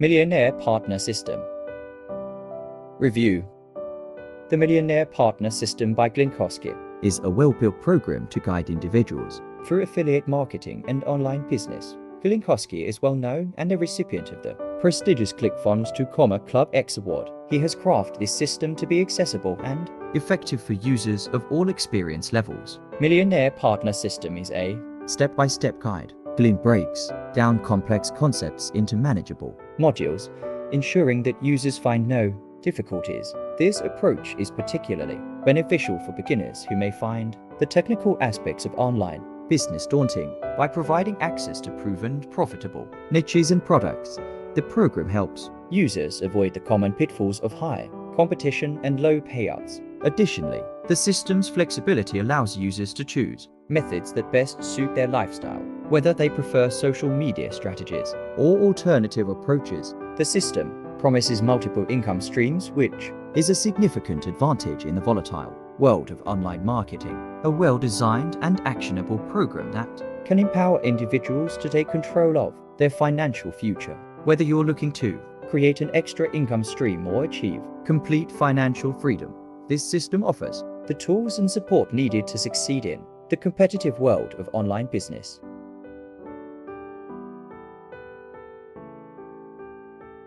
Millionaire Partner System. Review. The Millionaire Partner System by Glynn Kosky is a well-built program to guide individuals through affiliate marketing and online business. Glynn Kosky is well known and a recipient of the prestigious ClickFunnels 2, Club X Award. He has crafted this system to be accessible and effective for users of all experience levels. Millionaire Partner System is a step-by-step guide. Glynn breaks down complex concepts into manageable modules, ensuring that users find no difficulties. This approach is particularly beneficial for beginners who may find the technical aspects of online business daunting. By providing access to proven profitable niches and products, the program helps users avoid the common pitfalls of high competition and low payouts. Additionally, the system's flexibility allows users to choose methods that best suit their lifestyle, whether they prefer social media strategies or alternative approaches. The system promises multiple income streams, which is a significant advantage in the volatile world of online marketing. A well-designed and actionable program that can empower individuals to take control of their financial future. Whether you're looking to create an extra income stream or achieve complete financial freedom, this system offers the tools and support needed to succeed in the competitive world of online business.